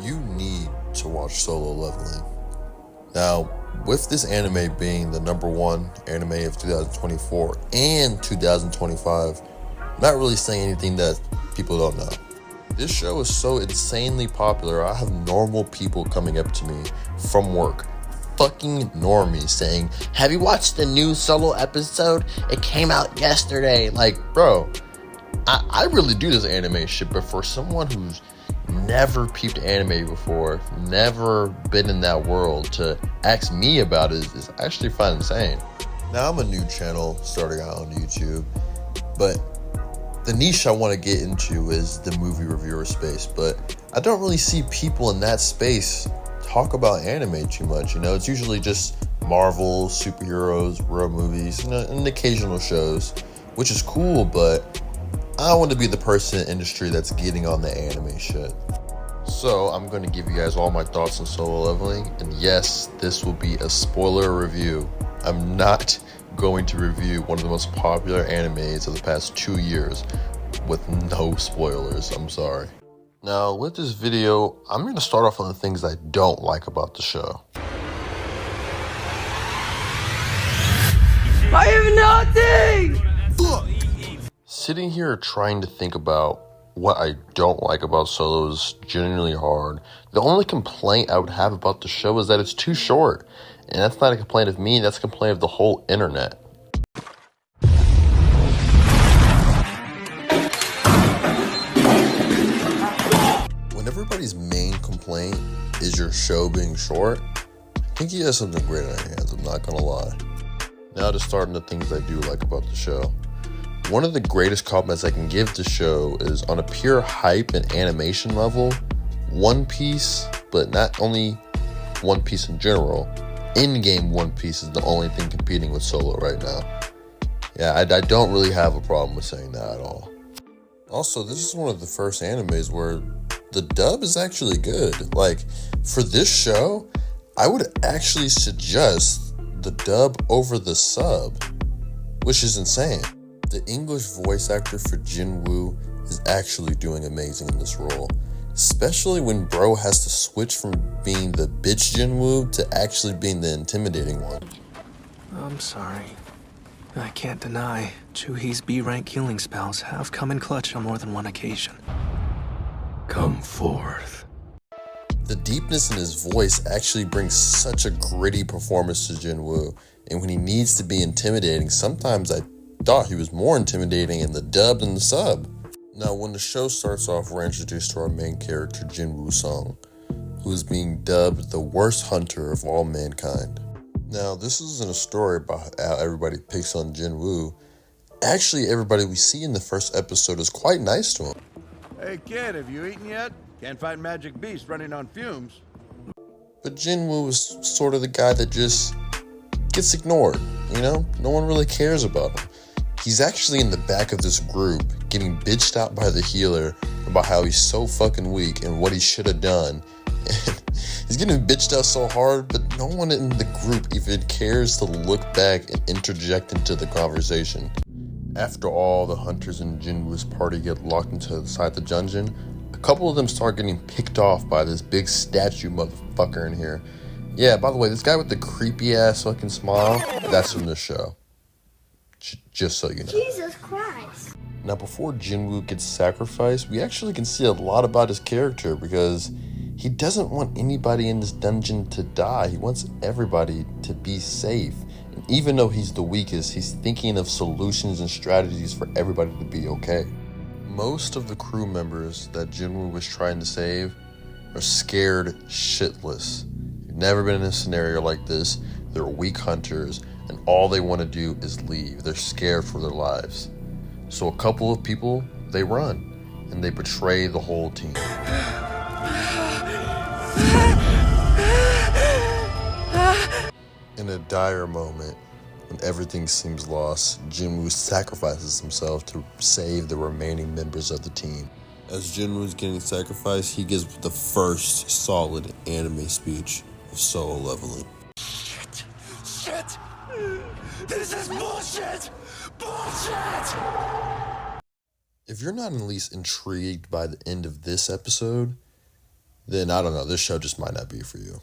You need to watch Solo Leveling. Now, with this anime being the #1 anime of 2024 and 2025, I'm not really saying anything that people don't know. This show is so insanely popular, I have normal people coming up to me from work, fucking normies, saying, "Have you watched the new Solo episode? It came out yesterday." Like, bro, I really do this anime shit, but for someone who's never peeped anime before, never been in that world, to ask me about it is actually fun insane. Now, I'm a new channel starting out on YouTube, but the niche I want to get into is the movie reviewer space, but I don't really see people in that space talk about anime too much. It's usually just Marvel, superheroes, real movies, and occasional shows, which is cool, but I want to be the person in the industry that's getting on the anime shit. So I'm going to give you guys all my thoughts on Solo Leveling, and yes, this will be a spoiler review. I'm not going to review one of the most popular animes of the past 2 years with no spoilers. I'm sorry. Now, with this video, I'm going to start off on the things I don't like about the show. I have nothing! Sitting here trying to think about what I don't like about Solo is genuinely hard. The only complaint I would have about the show is that it's too short. And that's not a complaint of me, that's a complaint of the whole internet. When everybody's main complaint is your show being short, I think you have something great on your hands, I'm not gonna lie. Now to start on the things I do like about the show. One of the greatest compliments I can give the show is on a pure hype and animation level, One Piece, but not only One Piece in general, in-game One Piece is the only thing competing with Solo right now. Yeah, I don't really have a problem with saying that at all. Also, this is one of the first animes where the dub is actually good. Like, for this show, I would actually suggest the dub over the sub, which is insane. The English voice actor for Jinwoo is actually doing amazing in this role, especially when bro has to switch from being the bitch Jinwoo to actually being the intimidating one. I'm sorry. I can't deny, Chuhi's B-rank healing spells have come in clutch on more than one occasion. Come forth. The deepness in his voice actually brings such a gritty performance to Jinwoo, and when he needs to be intimidating, sometimes I thought he was more intimidating in the dub than the sub. Now, when the show starts off, we're introduced to our main character, Jinwoo Song, who is being dubbed the worst hunter of all mankind. Now, this isn't a story about how everybody picks on Jinwoo. Actually, everybody we see in the first episode is quite nice to him. Hey kid, have you eaten yet? Can't fight Magic Beast running on fumes. But Jinwoo is sort of the guy that just gets ignored, No one really cares about him. He's actually in the back of this group getting bitched out by the healer about how he's so fucking weak and what he should have done. And he's getting bitched out so hard, but no one in the group even cares to look back and interject into the conversation. After all the hunters in Jinwoo's party get locked into the side of the dungeon, a couple of them start getting picked off by this big statue motherfucker in here. Yeah, by the way, this guy with the creepy ass fucking smile, that's from the show. Just so you know. Jesus Christ. Now, before Jinwoo gets sacrificed, we actually can see a lot about his character because he doesn't want anybody in this dungeon to die. He wants everybody to be safe. And even though he's the weakest, he's thinking of solutions and strategies for everybody to be okay. Most of the crew members that Jinwoo was trying to save are scared shitless. They've never been in a scenario like this. They're weak hunters, and all they want to do is leave. They're scared for their lives. So a couple of people, they run, and they betray the whole team. In a dire moment, when everything seems lost, Jinwoo sacrifices himself to save the remaining members of the team. As Jinwoo's getting sacrificed, he gives the first solid anime speech of Solo Leveling. Shit! This is bullshit! Bullshit! If you're not at least intrigued by the end of this episode, then I don't know, this show just might not be for you.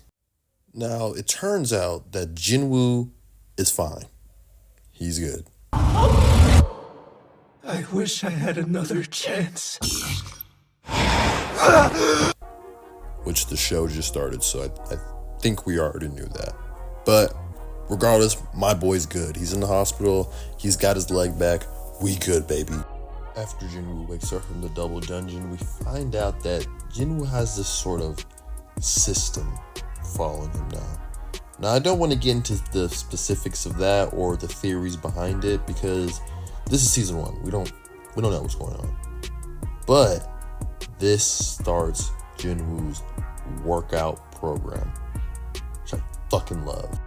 Now, it turns out that Jinwoo is fine. He's good. I wish I had another chance. Which the show just started, so I think we already knew that. But regardless, my boy's good. He's in the hospital. He's got his leg back. We good, baby. After Jinwoo wakes up from the double dungeon, we find out that Jinwoo has this sort of system following him now. Now, I don't want to get into the specifics of that or the theories behind it because this is season 1. We don't know what's going on. But this starts Jinwoo's workout program, which I fucking love.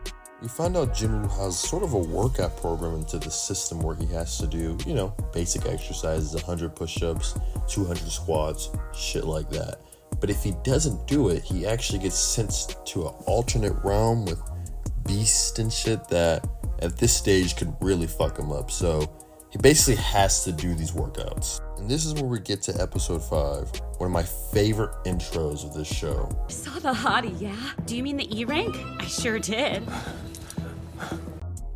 We find out Jinwoo has sort of a workout program into the system where he has to do, basic exercises, 100 push-ups, 200 squats, shit like that. But if he doesn't do it, he actually gets sent to an alternate realm with beasts and shit that at this stage could really fuck him up. So he basically has to do these workouts. And this is where we get to episode 5, one of my favorite intros of this show. I saw the hottie, yeah? Do you mean the E rank? I sure did.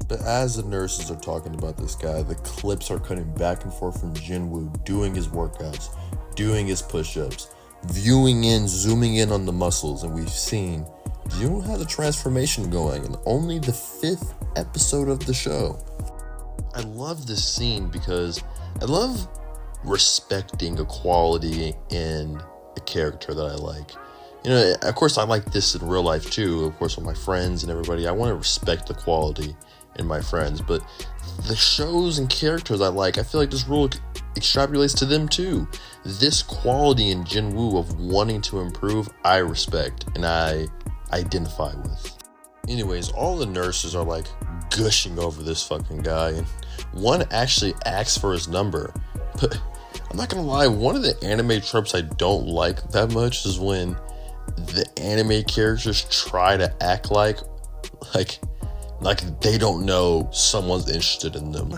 But as the nurses are talking about this guy, the clips are cutting back and forth from Jinwoo doing his workouts, doing his push-ups, zooming in on the muscles, and we've seen Jinwoo has a transformation going in only the 5th episode of the show. I love this scene because I love respecting a quality in a character that I like. Of course I like this in real life too, of course with my friends and everybody. I want to respect the quality in my friends, but the shows and characters I like, I feel like this rule extrapolates to them too. This quality in Jinwoo of wanting to improve, I respect and I identify with. Anyways, all the nurses are like gushing over this fucking guy, and one actually asks for his number. But I'm not gonna lie, one of the anime tropes I don't like that much is when the anime characters try to act like they don't know someone's interested in them.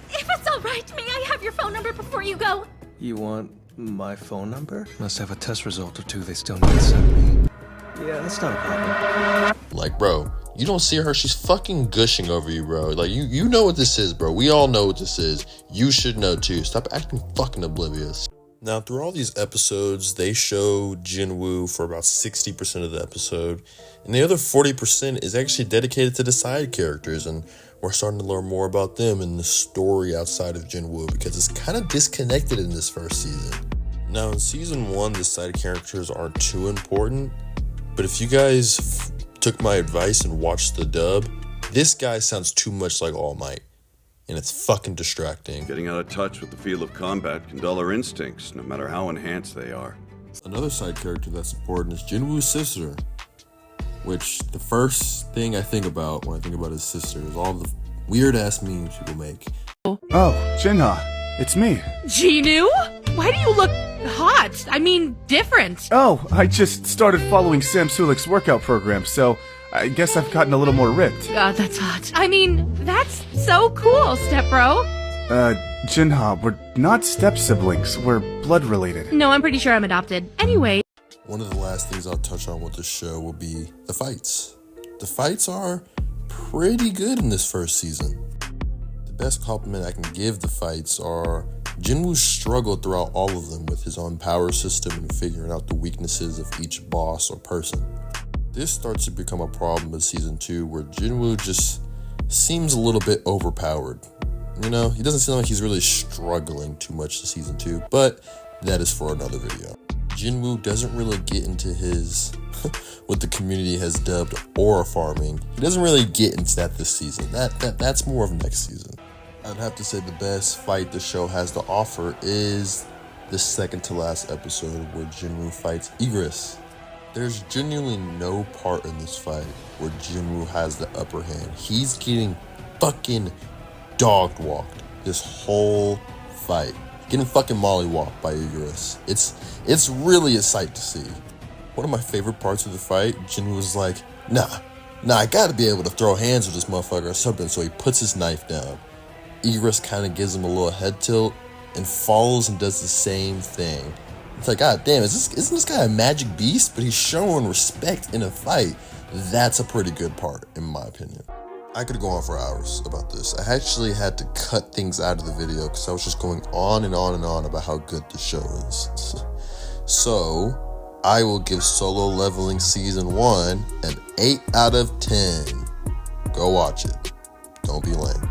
If it's alright, may I have your phone number before you go? You want my phone number? Must have a test result or two they still need to send me. Yeah, that's not a problem. Like, bro, you don't see her, she's fucking gushing over you, bro. Like, you know what this is, bro. We all know what this is. You should know too. Stop acting fucking oblivious. Now, through all these episodes, they show Jinwoo for about 60% of the episode, and the other 40% is actually dedicated to the side characters, and we're starting to learn more about them and the story outside of Jinwoo because it's kind of disconnected in this first season. Now, in season 1, the side characters aren't too important, but if you guys took my advice and watched the dub, this guy sounds too much like All Might. And it's fucking distracting. Getting out of touch with the feel of combat can dull our instincts, no matter how enhanced they are. Another side character that's important is Jinwoo's sister, which the first thing I think about when I think about his sister is all the weird-ass memes people make. Oh, Jinha, it's me. Jinwoo? Why do you look hot? I mean, different. Oh, I just started following Sam Sulik's workout program, so I guess I've gotten a little more ripped. God, that's hot. I mean, that's so cool, step bro. Jinha, we're not step siblings, we're blood related. No, I'm pretty sure I'm adopted. Anyway. One of the last things I'll touch on with this show will be the fights. The fights are pretty good in this first season. The best compliment I can give the fights are Jinwoo's struggle throughout all of them with his own power system and figuring out the weaknesses of each boss or person. This starts to become a problem in season 2 where Jinwoo just seems a little bit overpowered. He doesn't seem like he's really struggling too much in season 2, but that is for another video. Jinwoo doesn't really get into his, what the community has dubbed aura farming. He doesn't really get into that this season. That's more of next season. I'd have to say the best fight the show has to offer is the second to last episode where Jinwoo fights Igris. There's genuinely no part in this fight where Jinwoo has the upper hand. He's getting fucking dog walked this whole fight. Getting fucking mollywalked by Igris. It's really a sight to see. One of my favorite parts of the fight, Jinwoo was like, nah, I gotta be able to throw hands with this motherfucker or something, so he puts his knife down. Igris kind of gives him a little head tilt and follows and does the same thing. It's like, god damn, isn't this guy a magic beast? But he's showing respect in a fight. That's a pretty good part, in my opinion. I could go on for hours about this. I actually had to cut things out of the video because I was just going on and on and on about how good the show is. So, I will give Solo Leveling Season 1 an 8 out of 10. Go watch it. Don't be lame.